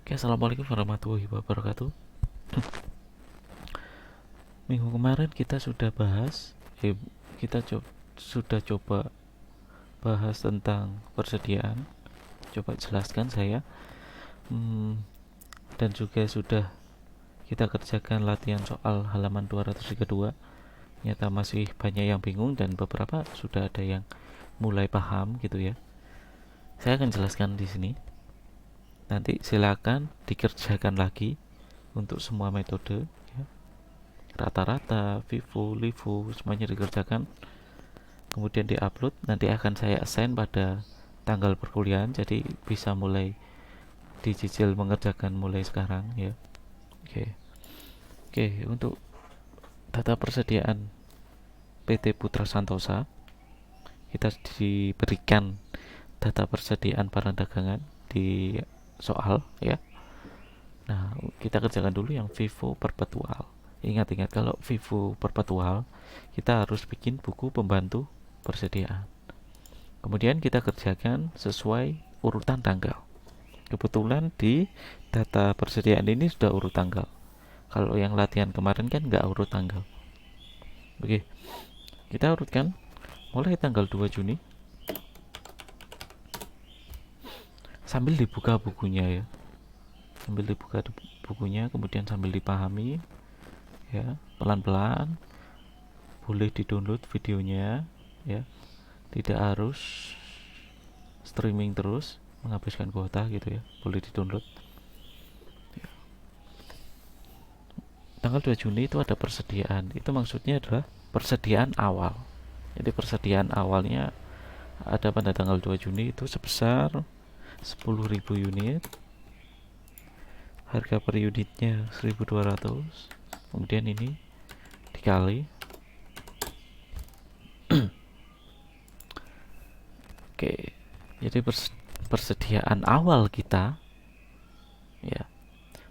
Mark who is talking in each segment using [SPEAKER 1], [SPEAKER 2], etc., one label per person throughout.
[SPEAKER 1] Oke, assalamualaikum warahmatullahi wabarakatuh. Minggu kemarin kita sudah bahas, kita sudah coba bahas tentang persediaan. Coba jelaskan saya. Dan juga sudah kita kerjakan latihan soal halaman 232. Ternyata masih banyak yang bingung dan beberapa sudah ada yang mulai paham gitu ya. Saya akan jelaskan di sini. Nanti silakan dikerjakan lagi untuk semua metode ya. Rata-rata, Vivo, Livo, semuanya dikerjakan, kemudian diupload. Nanti akan saya assign pada tanggal perkuliahan, jadi bisa mulai dicicil mengerjakan mulai sekarang ya. Oke, untuk data persediaan PT Putra Santosa, kita diberikan data persediaan barang dagangan di soal ya. Nah, kita kerjakan dulu yang Vivo Perpetual. Ingat-ingat, kalau Vivo Perpetual kita harus bikin buku pembantu persediaan. Kemudian kita kerjakan sesuai urutan tanggal. Kebetulan di data persediaan ini sudah urut tanggal. Kalau yang latihan kemarin kan nggak urut tanggal. Oke, kita urutkan mulai tanggal 2 Juni sambil dibuka bukunya ya. Sambil dibuka bukunya, kemudian sambil dipahami ya, pelan-pelan. Boleh di-download videonya ya. Tidak harus streaming terus menghabiskan kuota gitu ya. Boleh di-download. Ya. Tanggal 2 Juni itu ada persediaan. Itu maksudnya adalah persediaan awal. Jadi persediaan awalnya ada pada tanggal 2 Juni itu sebesar 10.000 unit. Harga per unitnya 1.200. Kemudian ini dikali. Oke, jadi persediaan awal kita ya,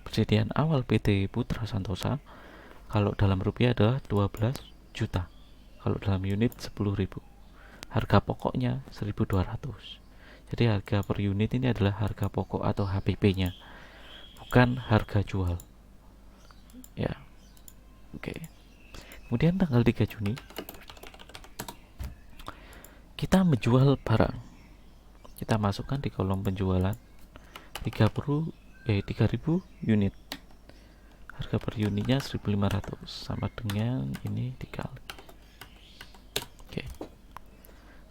[SPEAKER 1] persediaan awal PT Putra Santosa kalau dalam rupiah adalah 12 juta, kalau dalam unit 10.000. Harga pokoknya 1.200. Jadi harga per unit ini adalah harga pokok atau HPP-nya, bukan harga jual ya. Oke. Kemudian tanggal 3 Juni kita menjual barang. Kita masukkan di kolom penjualan 3.000 unit. Harga per unitnya 1.500, sama dengan ini dikali. Oke.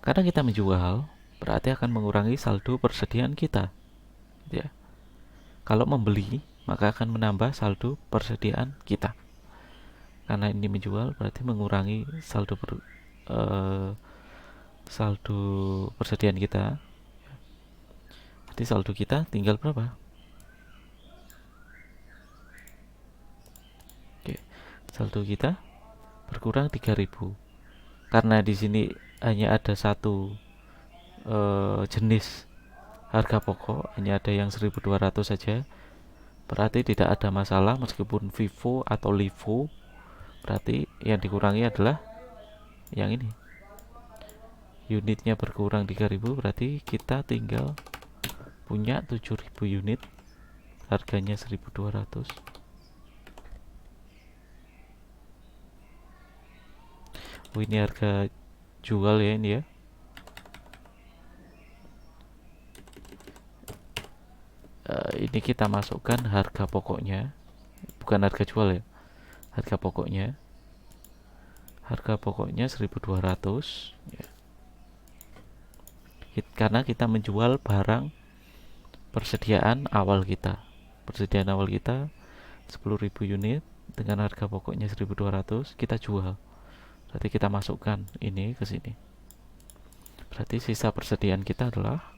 [SPEAKER 1] Karena kita menjual, berarti akan mengurangi saldo persediaan kita. Ya. Kalau membeli, maka akan menambah saldo persediaan kita. Karena ini menjual, berarti mengurangi saldo persediaan kita. Jadi saldo kita tinggal berapa? Oke, saldo kita berkurang 3.000. Karena di sini hanya ada satu jenis harga pokok, hanya ada yang 1.200 saja. Berarti tidak ada masalah meskipun Vivo atau Livo. Berarti yang dikurangi adalah yang ini. Unitnya berkurang 3.000, berarti kita tinggal punya 7.000 unit, harganya 1.200. Oh, ini harga jual ya ini ya. Ini kita masukkan harga pokoknya, bukan harga jual ya, harga pokoknya. Harga pokoknya 1.200 ya. Karena kita menjual barang persediaan awal kita. Persediaan awal kita 10.000 unit dengan harga pokoknya 1.200, kita jual. Berarti kita masukkan ini ke sini. Berarti sisa persediaan kita adalah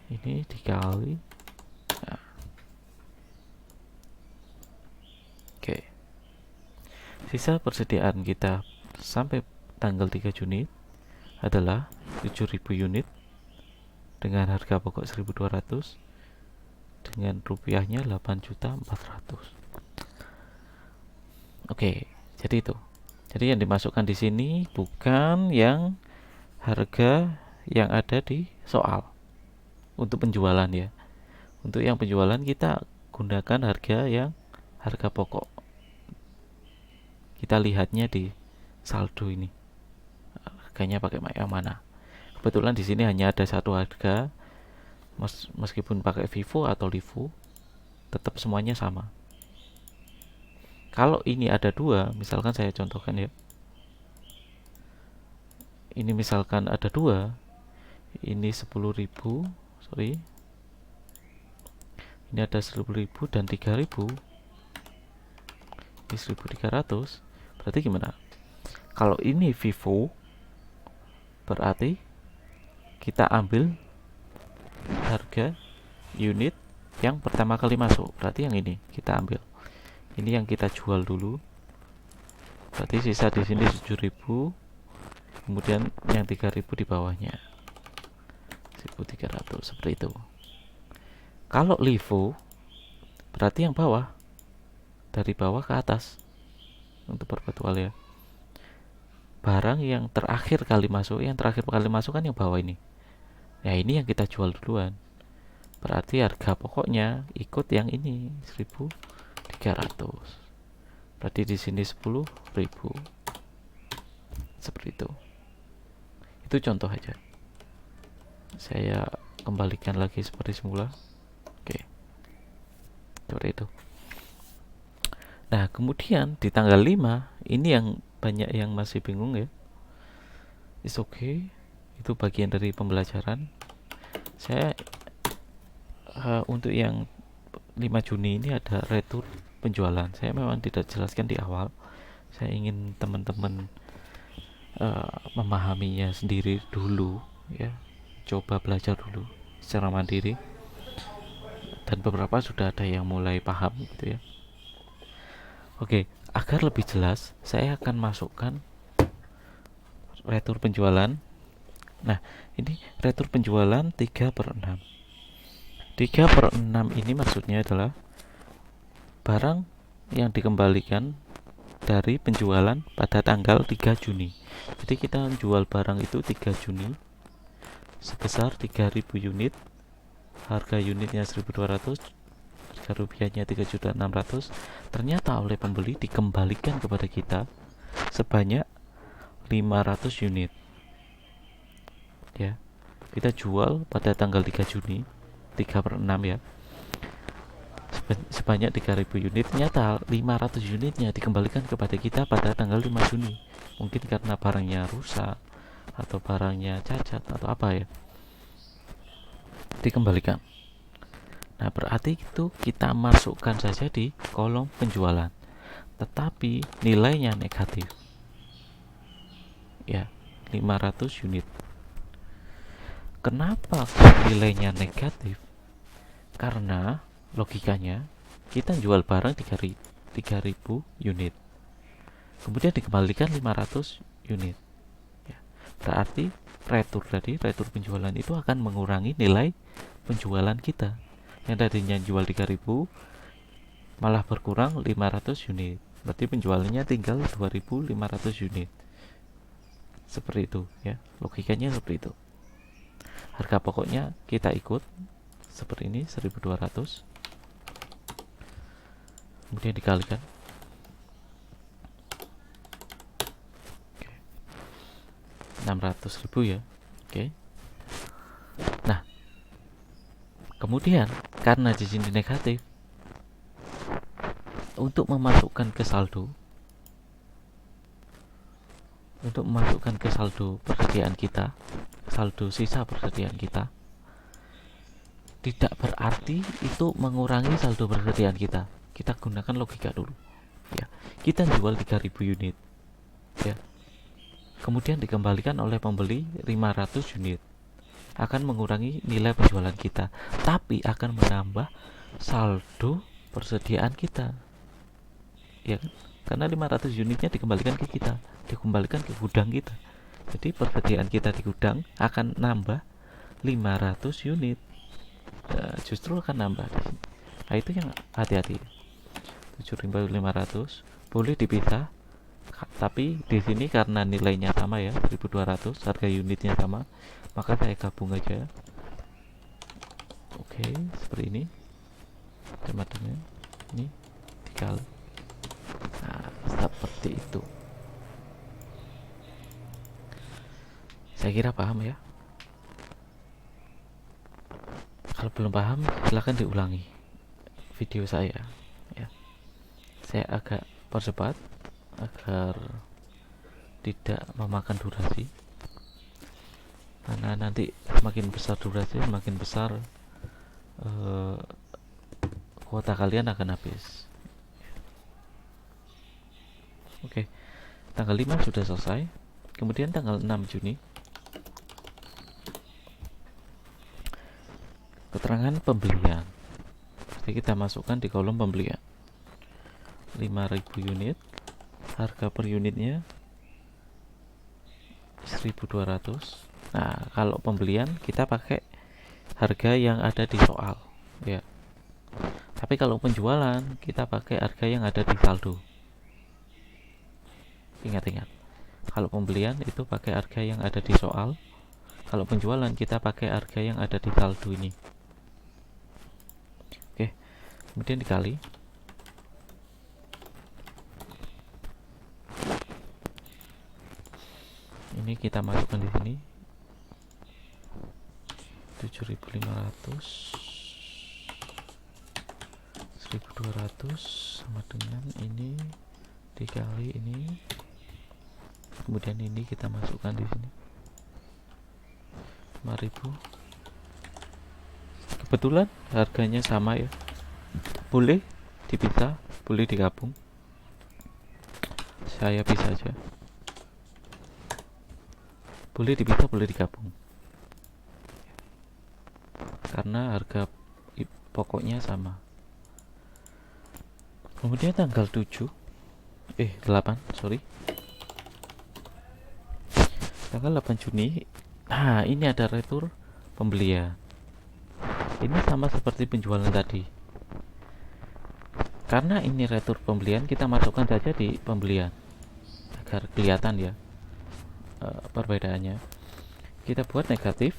[SPEAKER 1] ini dikali. Nah. Oke. Sisa persediaan kita sampai tanggal 3 Juni adalah 7.000 unit dengan harga pokok 1.200 dengan rupiahnya 8.400.000. Oke, jadi itu. Jadi yang dimasukkan di sini bukan yang harga yang ada di soal untuk penjualan ya. Untuk yang penjualan kita gunakan harga pokok. Kita lihatnya di saldo ini. Harganya pakai yang mana? Kebetulan di sini hanya ada satu harga. Meskipun pakai Vivo atau Livo, tetap semuanya sama. Kalau ini ada dua, misalkan saya contohkan ya. Ini misalkan ada dua, ini 10.000, sorry. Ini ada 10.000 dan 3.000. Ini 1.300. Berarti gimana? Kalau ini Vivo, berarti kita ambil harga unit yang pertama kali masuk. Berarti yang ini kita ambil. Ini yang kita jual dulu. Berarti sisa di sini 7.000. Kemudian yang 3.000 di bawahnya. 1.300 seperti itu. Kalau Livo berarti yang bawah, dari bawah ke atas untuk perpetual ya. Barang yang terakhir kali masuk kan yang bawah ini. Ya ini yang kita jual duluan. Berarti harga pokoknya ikut yang ini 1.300. Berarti di sini 10.000. Seperti itu. Itu contoh aja. Saya kembalikan lagi seperti semula. Oke. Seperti itu. Nah, kemudian di tanggal 5, ini yang banyak yang masih bingung ya. It's okay. Itu bagian dari pembelajaran. Saya untuk yang 5 Juni ini ada retur penjualan. Saya memang tidak jelaskan di awal. Saya ingin teman-teman memahaminya sendiri dulu ya. Coba belajar dulu secara mandiri. Dan beberapa sudah ada yang mulai paham gitu ya. Oke, agar lebih jelas, saya akan masukkan retur penjualan. Nah, ini retur penjualan 3/6. 3/6 ini maksudnya adalah barang yang dikembalikan dari penjualan pada tanggal 3 Juni. Jadi kita jual barang itu 3 Juni sebesar 3.000 unit. Harga unitnya 1.200, harga rupiahnya 3.600.000. Ternyata oleh pembeli dikembalikan kepada kita sebanyak 500 unit. Ya. Kita jual pada tanggal 3 Juni, 3/6 ya. Sebanyak 3.000 unit, ternyata 500 unitnya dikembalikan kepada kita pada tanggal 5 Juni. Mungkin karena barangnya rusak atau barangnya cacat atau apa ya. Dikembalikan. Nah, berarti itu kita masukkan saja di kolom penjualan. Tetapi nilainya negatif. Ya, 500 unit. Kenapa nilainya negatif? Karena logikanya kita jual barang 3.000 unit. Kemudian dikembalikan 500 unit. Ya, berarti retur penjualan itu akan mengurangi nilai penjualan kita. Yang tadinya jual 3.000 malah berkurang 500 unit. Berarti penjualannya tinggal 2.500 unit. Seperti itu ya. Logikanya seperti itu. Harga pokoknya kita ikut seperti ini 1.200. Kemudian dikalikan. Oke. 600.000 ya. Oke. Nah, kemudian karena di sini negatif, untuk memasukkan ke saldo persediaan kita, saldo sisa persediaan kita, tidak berarti itu mengurangi saldo persediaan kita. Kita gunakan logika dulu ya. Kita jual 3.000 unit ya, kemudian dikembalikan oleh pembeli 500 unit, akan mengurangi nilai penjualan kita, tapi akan menambah saldo persediaan kita ya kan? Karena 500 unitnya dikembalikan ke kita, dikembalikan ke gudang kita. Jadi persediaan kita di gudang akan nambah 500 unit. Justru akan nambah. Nah, itu yang hati-hati. 7.500 boleh dipisah, tapi di sini karena nilainya sama ya, 1.200, harga unitnya sama, maka saya gabung aja. Oke, seperti ini. sama dengan ini dikali. Nah, seperti itu. Saya kira paham ya. Kalau belum paham, silahkan diulangi video saya ya. Saya agak percepat agar tidak memakan durasi, karena nanti semakin besar durasi, semakin besar kuota kalian akan habis. Oke, tanggal 5 sudah selesai. Kemudian tanggal 6 Juni, keterangan pembelian. Jadi kita masukkan di kolom pembelian 5.000 unit, harga per unitnya 1.200. Nah, kalau pembelian kita pakai harga yang ada di soal ya. Tapi kalau penjualan kita pakai harga yang ada di saldo. Ingat-ingat, kalau pembelian itu pakai harga yang ada di soal, kalau penjualan kita pakai harga yang ada di saldo ini. Oke, kemudian dikali. Ini kita masukkan di sini 7.500, 1.200 sama dengan ini dikali ini. Kemudian ini kita masukkan di sini 5.000. Kebetulan harganya sama ya. Boleh dipisah, boleh digabung. Saya bisa aja. Boleh dipisah, boleh digabung. Karena harga pokoknya sama. Kemudian tanggal 8, sorry. Tanggal 8 Juni. Nah, ini ada retur pembelian. Ini sama seperti penjualan tadi. Karena ini retur pembelian, kita masukkan saja di pembelian agar kelihatan ya perbedaannya. Kita buat negatif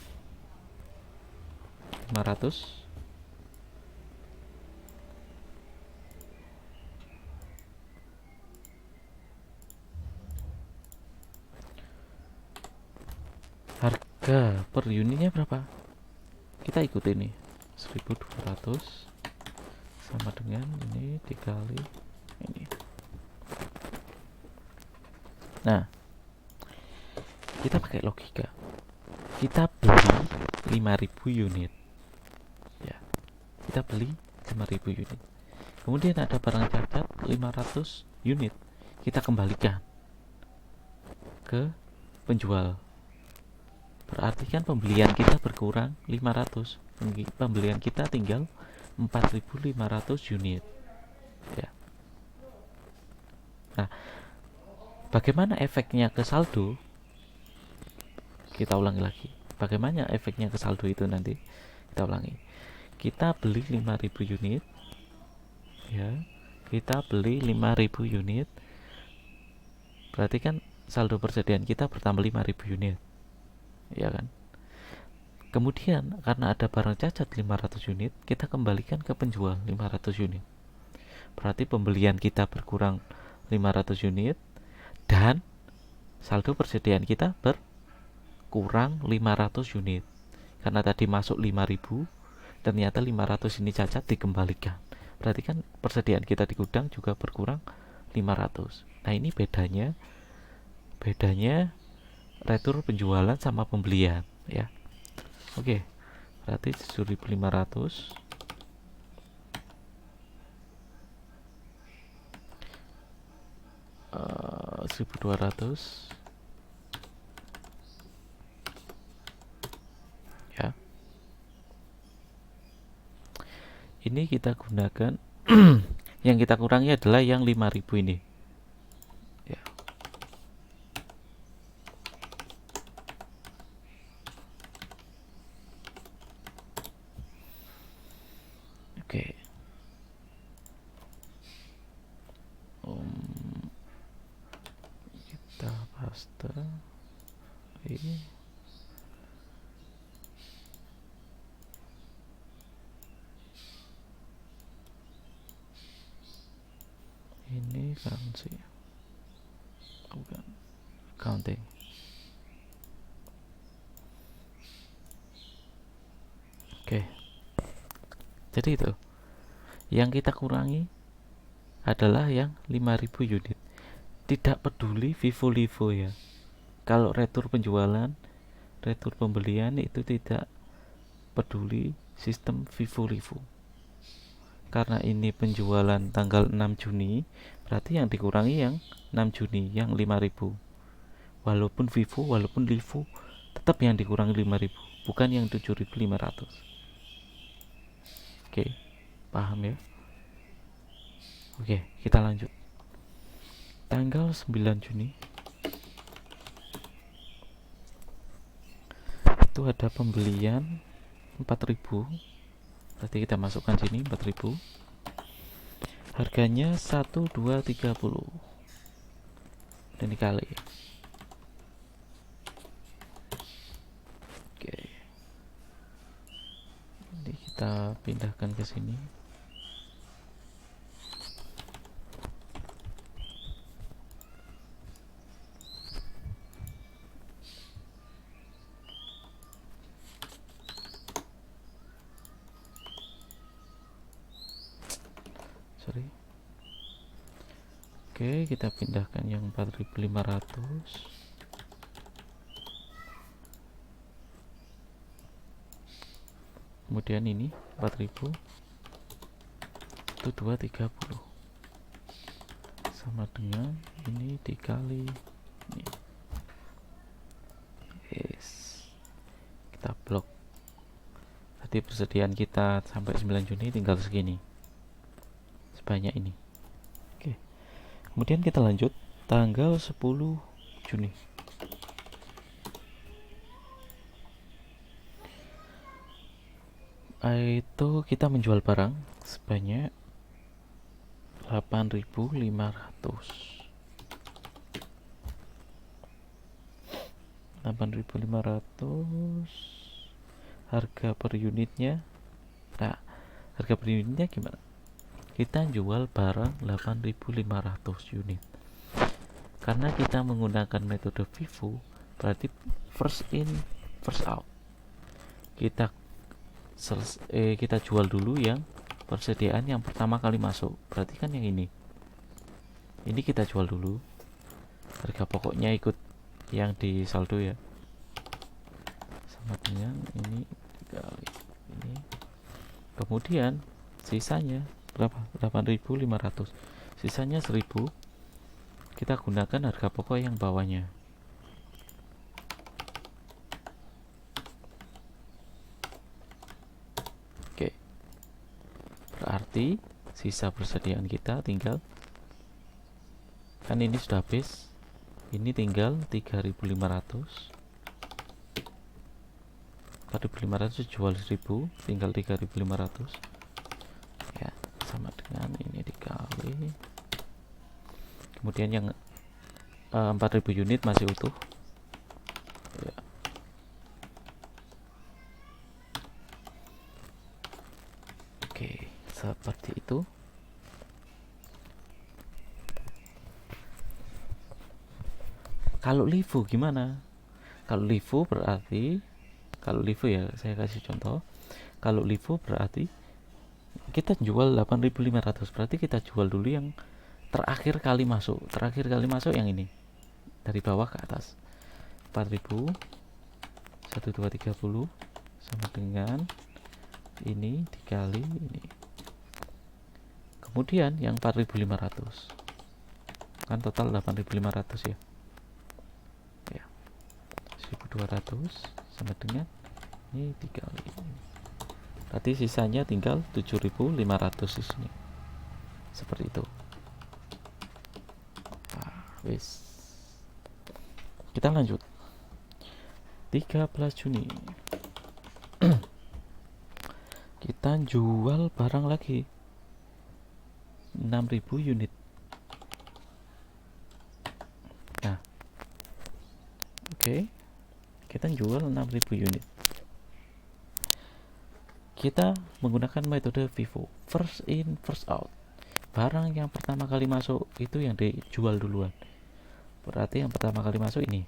[SPEAKER 1] 500. Harga per unitnya berapa? Kita ikuti nih, 1.200 sama dengan ini dikali ini. Nah, kita pakai logika. Kita beli 5.000 unit ya. Kita beli 5.000 unit. Kemudian ada barang cacat 500 unit. Kita kembalikan ke penjual. Berarti kan pembelian kita berkurang 500. Pembelian kita tinggal 4.500 unit ya. Nah, bagaimana efeknya ke saldo? Kita ulangi lagi. Bagaimana efeknya ke saldo itu nanti? Kita ulangi. Kita beli 5.000 unit ya. Kita beli 5.000 unit. Berarti kan saldo persediaan kita bertambah 5.000 unit. Ya kan? Kemudian karena ada barang cacat 500 unit, kita kembalikan ke penjual 500 unit. Berarti pembelian kita berkurang 500 unit dan saldo persediaan kita berkurang 500 unit. Karena tadi masuk 5.000, ternyata 500 ini cacat, dikembalikan. Berarti kan persediaan kita di gudang juga berkurang 500. Nah, ini bedanya retur penjualan sama pembelian ya. Oke, berarti 7.500 1.200 ya. Ini kita gunakan yang kita kurangi adalah yang 5.000 ini ya. Oke. Kita paste ini. ini currency, bukan accounting. Oke, jadi itu yang kita kurangi adalah yang 5000 unit. Tidak peduli FIFO-LIFO ya. Kalau retur penjualan, retur pembelian itu tidak peduli sistem FIFO-LIFO. Karena ini penjualan tanggal 6 Juni, berarti yang dikurangi yang 6 Juni, yang 5000. Walaupun FIFO, walaupun LIFO, tetap yang dikurangi 5000, bukan yang 7500. Oke, paham ya? Oke, kita lanjut. Tanggal 9 Juni itu ada pembelian 4000. Berarti kita masukkan sini 4000. Harganya 1230. Dan dikali. Oke. Jadi kita pindahkan ke sini. Sorry. Oke, kita pindahkan yang 4500. Kemudian ini 4000 itu 230 sama dengan ini dikali ini. Yes. Kita blok. Berarti persediaan kita sampai 9 Juni tinggal segini, sebanyak ini. Oke. Kemudian kita lanjut tanggal 10 Juni. Itu kita menjual barang sebanyak 8.500. 8.500 harga per unitnya. Nah, harga per unitnya gimana? Kita jual barang 8.500 unit. Karena kita menggunakan metode FIFO, berarti first in first out. Kita jual dulu yang persediaan yang pertama kali masuk. Berarti kan yang ini kita jual dulu. Harga pokoknya ikut yang di saldo ya, sama dengan ini dikali ini. Kemudian sisanya berapa? 8.500. Sisanya 1000 kita gunakan harga pokok yang bawahnya. Oke, berarti sisa persediaan kita tinggal, kan ini sudah habis, ini tinggal 3.500. 4.500 jual 1000, tinggal 3.500 ya, sama dengan ini dikali. Kemudian yang 4.000 unit masih utuh ya. Oke, seperti itu. Kalau LIFO gimana? Kalau LIFO berarti, kalau LIFO ya saya kasih contoh. Kalau LIFO berarti kita jual 8.500, berarti kita jual dulu yang terakhir kali masuk. Terakhir kali masuk yang ini, dari bawah ke atas. 4.000 1230 sama dengan ini dikali ini. Kemudian yang 4.500 kan total 8.500 ya. 1.200 sama dengan ini dikali ini. Berarti sisanya tinggal 7.500 di sini. Seperti itu. Nah, wis. Kita lanjut. 13 Juni. Kita jual barang lagi 6.000 unit. Nah, oke. Kita jual 6.000 unit. Kita menggunakan metode FIFO, first in first out. barang yang pertama kali masuk itu yang dijual duluan. Berarti yang pertama kali masuk ini.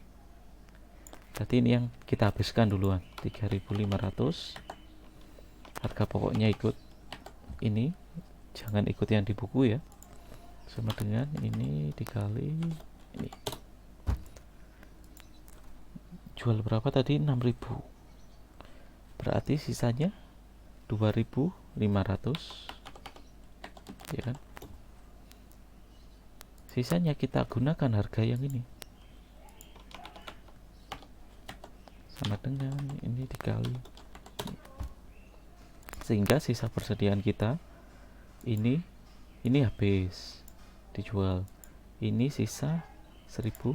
[SPEAKER 1] Berarti ini yang kita habiskan duluan, 3.500. Harga pokoknya ikut ini, jangan ikut yang di buku ya. Sama dengan ini dikali ini. Jual berapa tadi? 6.000. Berarti sisanya 2.500, ya kan? Sisanya kita gunakan harga yang ini, sama dengan ini dikali, sehingga sisa persediaan kita ini habis dijual, ini sisa 1.500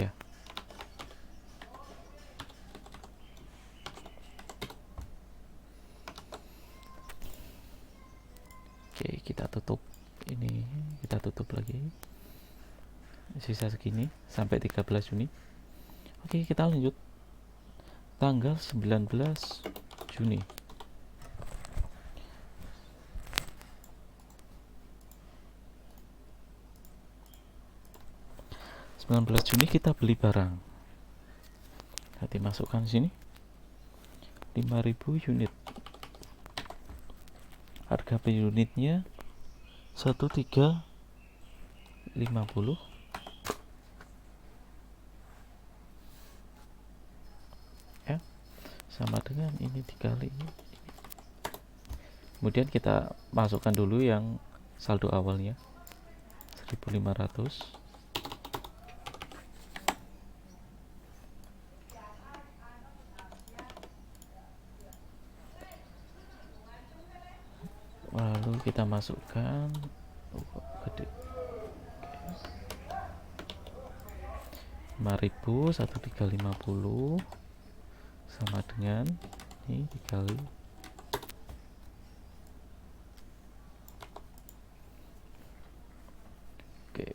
[SPEAKER 1] ya. Oke, kita tutup ini, kita tutup lagi, sisa segini sampai 13 Juni. Oke, kita lanjut tanggal 19 Juni. Juni kita beli barang. Nanti masukkan sini 5.000 unit. Harga per unitnya 1.350 ya, sama dengan ini dikali ini. Kemudian kita masukkan dulu yang saldo awalnya 1.500. Lalu kita masukkan gede 5.000, 1.350 sama dengan ini dikali oke,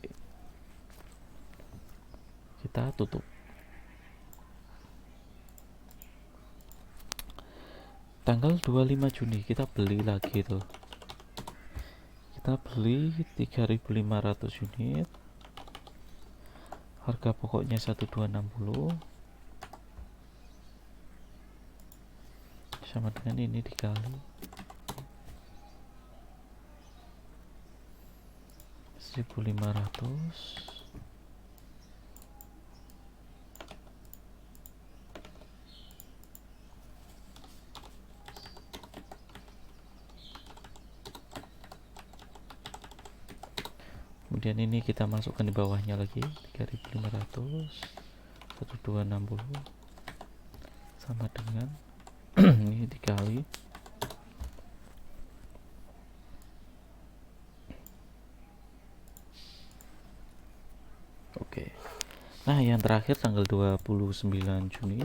[SPEAKER 1] kita tutup. Tanggal 25 Juni kita beli lagi tuh, kita beli 3.500 unit. Harga pokoknya 1.260 sama dengan ini dikali 1.500. Kemudian ini kita masukkan di bawahnya lagi 3.500, 1.260 sama dengan ini dikali oke. Nah, yang terakhir tanggal 29 Juni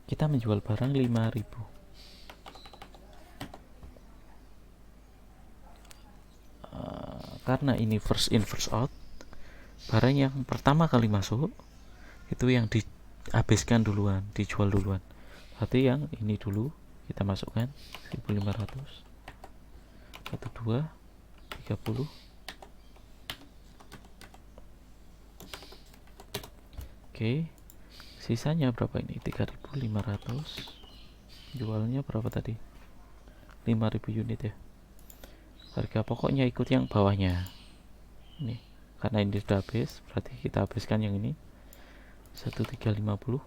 [SPEAKER 1] kita menjual barang 5.000. Karena ini first in first out, barang yang pertama kali masuk itu yang dihabiskan duluan, dijual duluan. Berarti yang ini dulu kita masukkan 1.500, 1, 2, 30. Oke, sisanya berapa ini? 3.500. Jualnya berapa tadi? 5.000 unit ya. Harga pokoknya ikut yang bawahnya ini, karena ini sudah habis, berarti kita habiskan yang ini 1.350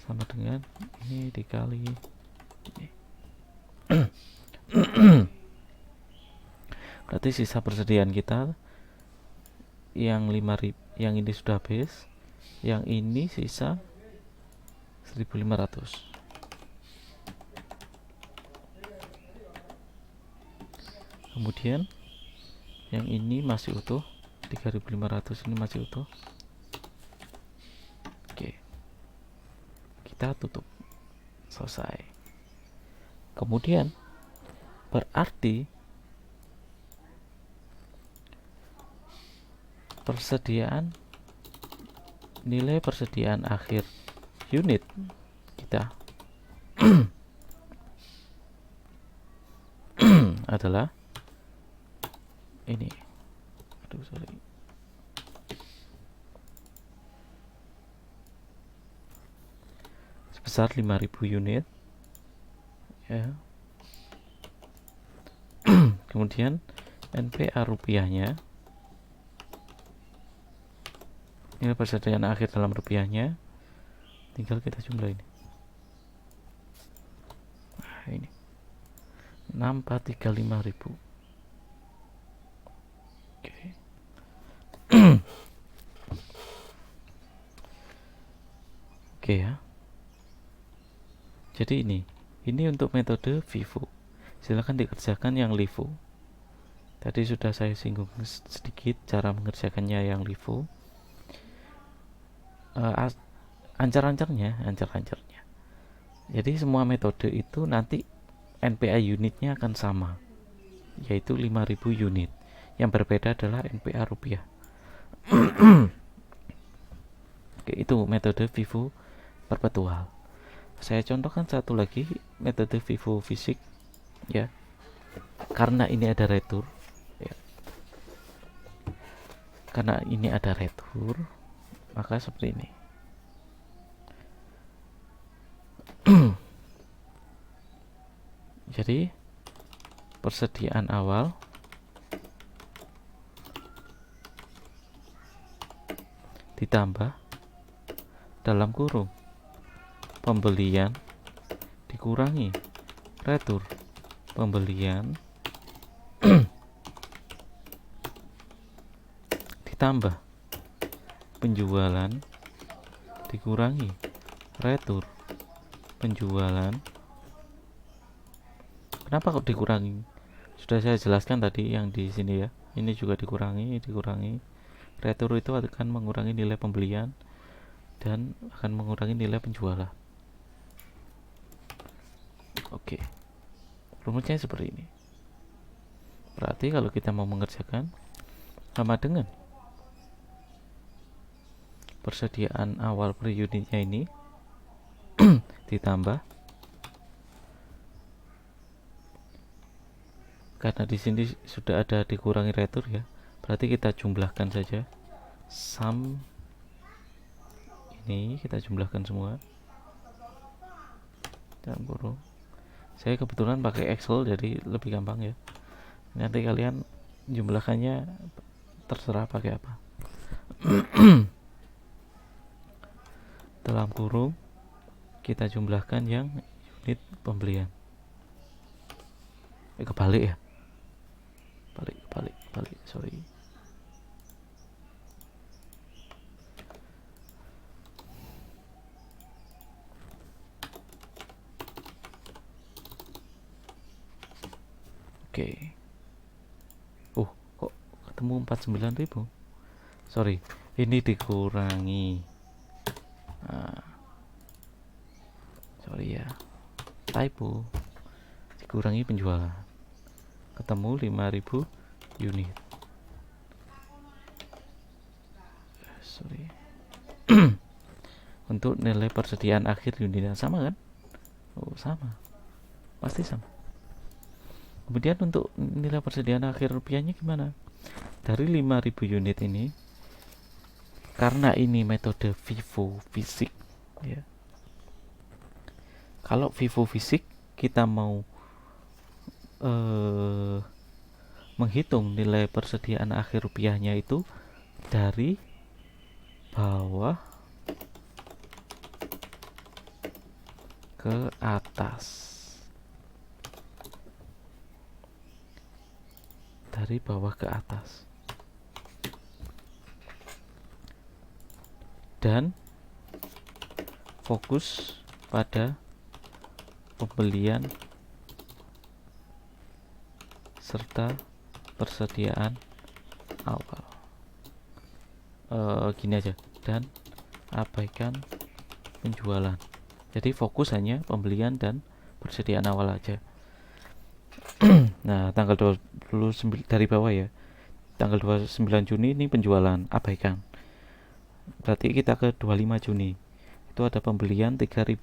[SPEAKER 1] sama dengan ini dikali ini. Berarti sisa persediaan kita yang 5.000, yang ini sudah habis, yang ini sisa 1.500. Kemudian yang ini masih utuh, 3.500 ini masih utuh. Oke, kita tutup, selesai. Kemudian berarti nilai persediaan akhir unit kita adalah ini. Aduh, sorry. Sebesar 5.000 unit ya. Kemudian NPA rupiahnya, nilai persediaan akhir dalam rupiahnya, tinggal kita jumlah ini. Nah, ini 6.435.000. Oke. Oke ya. Jadi ini untuk metode FIFO. Silakan dikerjakan yang LIFO. Tadi sudah saya singgung sedikit cara mengerjakannya yang LIFO. Ancar-ancarnya. Jadi semua metode itu nanti NPA unitnya akan sama, yaitu 5.000 unit. Yang berbeda adalah NPA rupiah. Oke, itu metode FIFO perpetual. Saya contohkan satu lagi metode FIFO fisik ya. Karena ini ada retur ya. Karena ini ada retur, maka seperti ini. Jadi persediaan awal ditambah dalam kurung pembelian dikurangi retur pembelian ditambah penjualan dikurangi retur penjualan. Kenapa kok dikurangi? Sudah saya jelaskan tadi yang di sini ya. Ini juga dikurangi. Retur itu akan mengurangi nilai pembelian dan akan mengurangi nilai penjualan. Oke. Rumusnya seperti ini. Berarti kalau kita mau mengerjakan sama dengan persediaan awal per unitnya ini ditambah, karena di sini sudah ada dikurangi retur ya, berarti kita jumlahkan saja sum ini, kita jumlahkan semua dalam kurung. Saya kebetulan pakai Excel jadi lebih gampang ya. Nanti kalian jumlahkannya terserah pakai apa. Dalam kurung kita jumlahkan yang unit pembelian. Kebalik ya. Balik, sorry. Oke. Kok ketemu 49.000? Sorry, ini dikurangi. Sorry ya. Typo. Dikurangi penjualan. Ketemu 5.000 unit. Sorry. Untuk nilai persediaan akhir unitnya sama kan? Oh, sama. Pasti sama. Kemudian untuk nilai persediaan akhir rupiahnya gimana? Dari 5.000 unit ini, karena ini metode FIFO fisik ya. Kalau FIFO fisik kita mau menghitung nilai persediaan akhir rupiahnya itu dari bawah ke atas. Dari bawah ke atas. Dan fokus pada pembelian serta persediaan awal. Gini aja, dan abaikan penjualan. Jadi fokus hanya pembelian dan persediaan awal aja. Nah, tanggal 29 dari bawah ya. Tanggal 29 Juni ini penjualan, abaikan. Berarti kita ke 25 Juni. itu ada pembelian 3.500.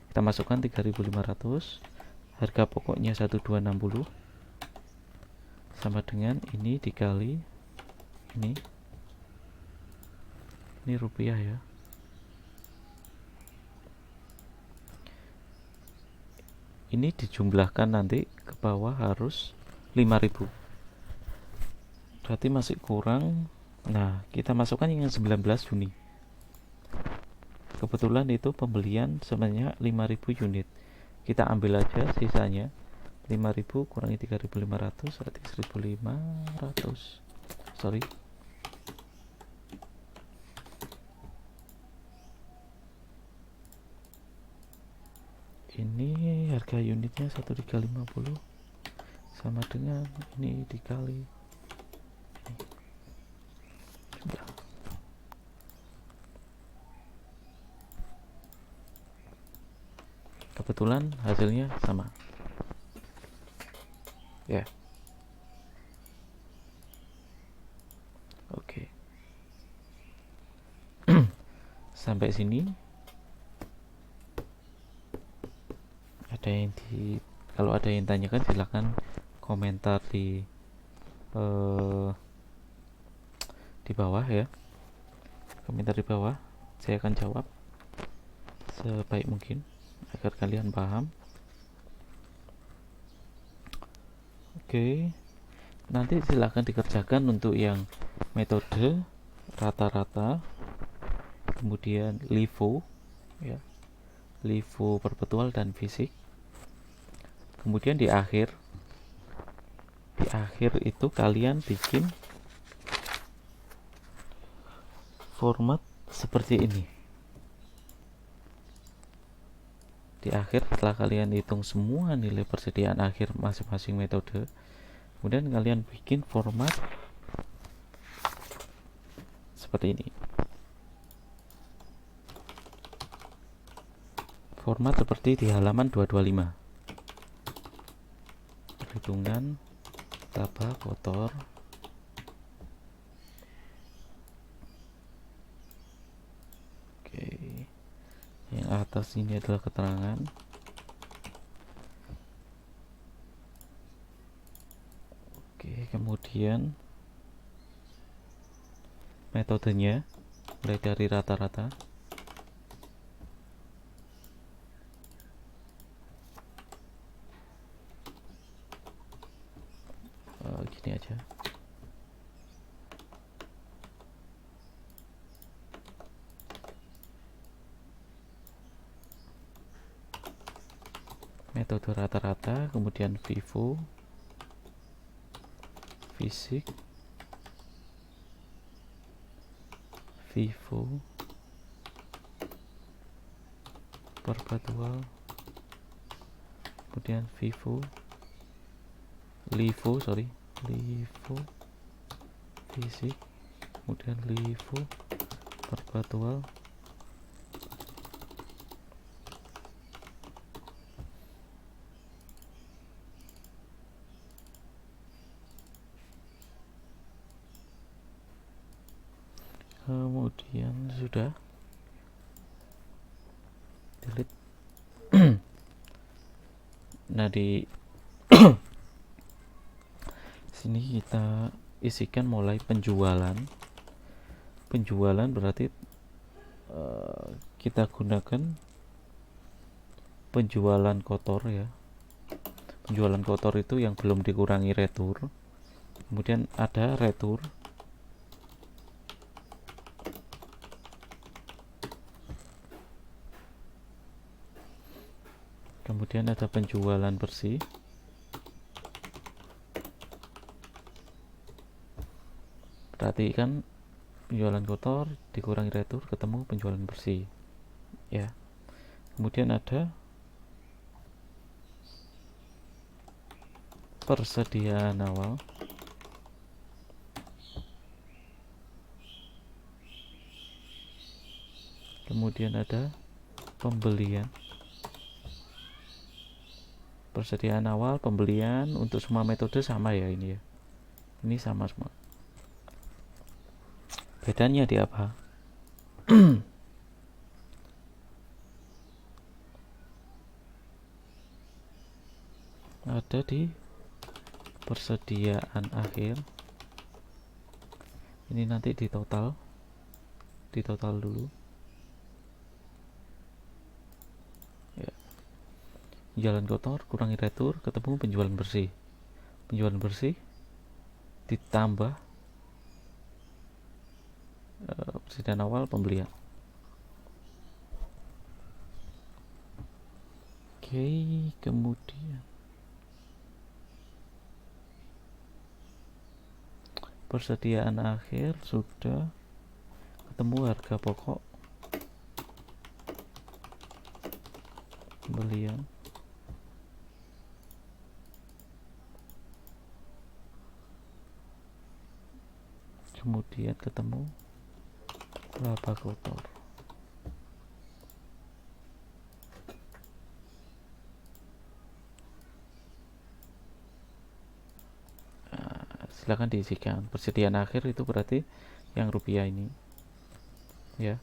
[SPEAKER 1] Kita masukkan 3.500, harga pokoknya 1260 sama dengan ini dikali ini rupiah ya. Ini dijumlahkan nanti ke bawah harus 5.000. Berarti masih kurang. Nah, kita masukkan yang 19 Juni. Kebetulan itu pembelian sebenarnya 5.000 unit. Kita ambil aja sisanya. 5.000 kurangi 3.500 berarti 1.500. Sorry. Ini harga unitnya 1.350 sama dengan ini dikali sudah. Kebetulan hasilnya sama ya. Oke. Sampai sini ada yang kalau ada yang tanyakan silahkan komentar di bawah ya. Komentar di bawah, saya akan jawab sebaik mungkin agar kalian paham. Oke, nanti silahkan dikerjakan untuk yang metode rata-rata, kemudian LIFO ya, LIFO perpetual dan fisik. Kemudian di akhir itu kalian bikin format seperti ini. Di akhir setelah kalian hitung semua nilai persediaan akhir masing-masing metode, kemudian kalian bikin format seperti ini. Format seperti di halaman 225. Perhitungan laba kotor. Oke. Yang atas ini adalah keterangan. Oke, kemudian metodenya mulai dari rata-rata. Gini aja. Metode rata-rata, kemudian FIFO, fisik, FIFO, perpetual, kemudian FIFO, LIFO, fisik, kemudian LIFO, perpetual, kemudian sudah delete. Nah, di sini kita isikan mulai penjualan berarti kita gunakan penjualan kotor ya. Penjualan kotor itu yang belum dikurangi retur, kemudian ada retur, kemudian ada penjualan bersih, berarti kan penjualan kotor dikurangi retur ketemu penjualan bersih ya. Kemudian ada persediaan awal, kemudian ada pembelian. Persediaan awal, pembelian untuk semua metode sama ya ini ya. Ini sama semua. Bedanya di apa? ada di persediaan akhir. Ini nanti di total dulu ya. Jalan kotor kurangi retur, ketemu penjualan bersih ditambah persediaan awal pembelian. Oke, kemudian persediaan akhir sudah ketemu harga pokok pembelian, kemudian ketemu laba kotor. Silahkan diisikan. Persediaan akhir itu berarti yang rupiah ini ya.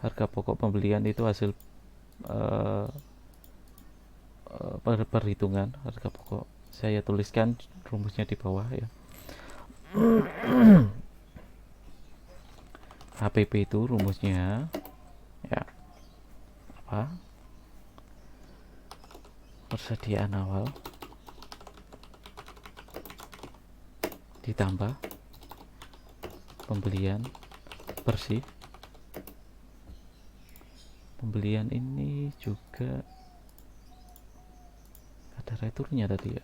[SPEAKER 1] Harga pokok pembelian itu hasil perhitungan harga pokok. Saya tuliskan rumusnya di bawah ya. HPP itu rumusnya ya apa? Persediaan awal ditambah pembelian bersih. Pembelian ini juga ada returnya tadi ya.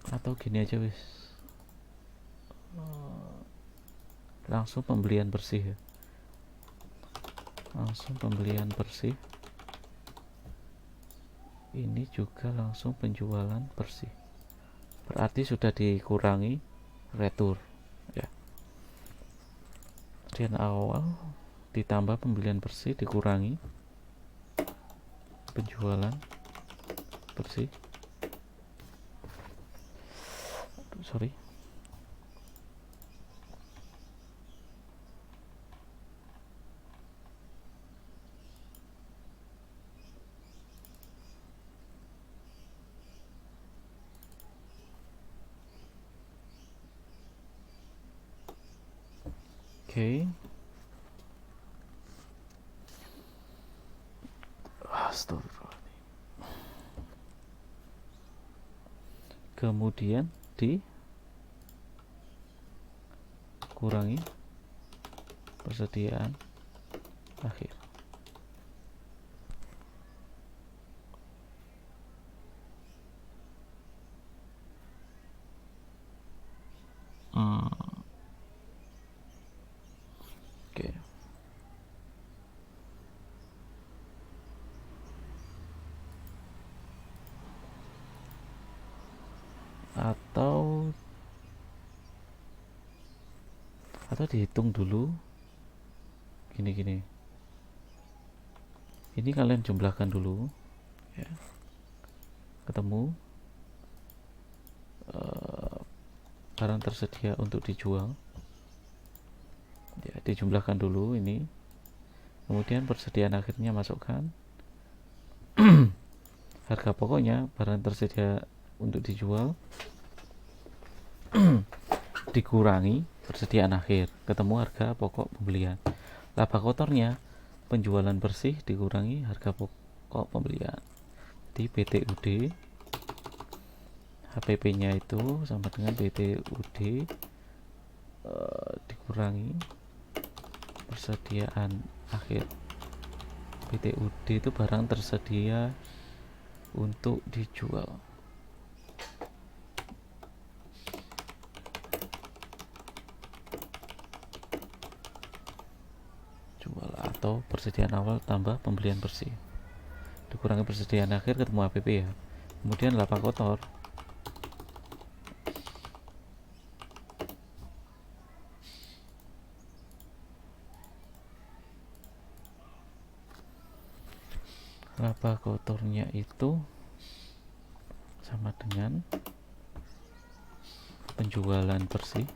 [SPEAKER 1] Atau gini aja wis, langsung pembelian bersih ya. Langsung pembelian bersih, ini juga langsung penjualan bersih, berarti sudah dikurangi retur ya. Persediaan awal ditambah pembelian bersih dikurangi penjualan bersih. Sorry, oke. Astagfirullahaladzim. Kemudian dikurangi persediaan akhir. Oke. Atau dihitung dulu gini. Ini kalian jumlahkan dulu ya. Ketemu barang tersedia untuk dijual ya, dijumlahkan dulu ini. Kemudian persediaan akhirnya masukkan. Harga pokoknya barang tersedia untuk dijual dikurangi persediaan akhir, ketemu harga pokok pembelian. Laba kotornya penjualan bersih dikurangi harga pokok pembelian. Di PTUD HPP nya itu sama dengan PTUD dikurangi persediaan akhir. PTUD itu barang tersedia untuk dijual. Jual atau persediaan awal tambah pembelian bersih dikurangi persediaan akhir ketemu HPP ya. Kemudian laba kotor laba kotornya itu sama dengan penjualan bersih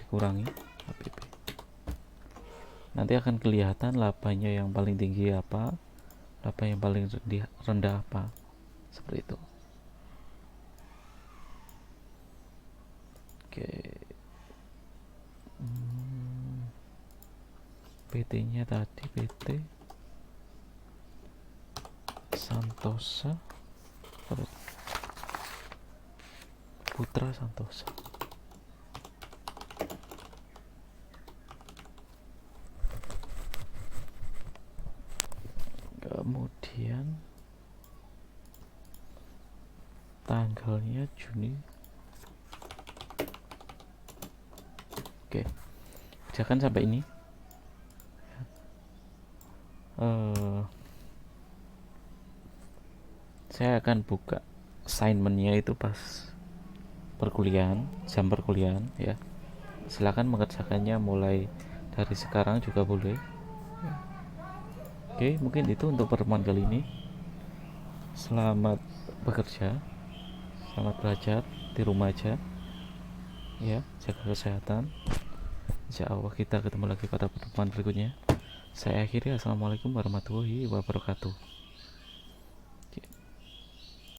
[SPEAKER 1] dikurangi HPP. Nanti akan kelihatan labanya yang paling tinggi apa, laba yang paling rendah apa, seperti itu. Oke. PT nya tadi PT Santosa Putra Santosa. Kemudian tanggalnya Juni. Oke, kerjakan sampai ini. Saya akan buka assignmentnya itu pas perkuliahan, jam perkuliahan ya. Silakan mengerjakannya mulai dari sekarang juga boleh. Oke, mungkin itu untuk pertemuan kali ini. Selamat bekerja, selamat belajar di rumah aja ya, jaga kesehatan. Insya Allah kita ketemu lagi pada pertemuan berikutnya. Saya akhiri, assalamualaikum warahmatullahi wabarakatuh.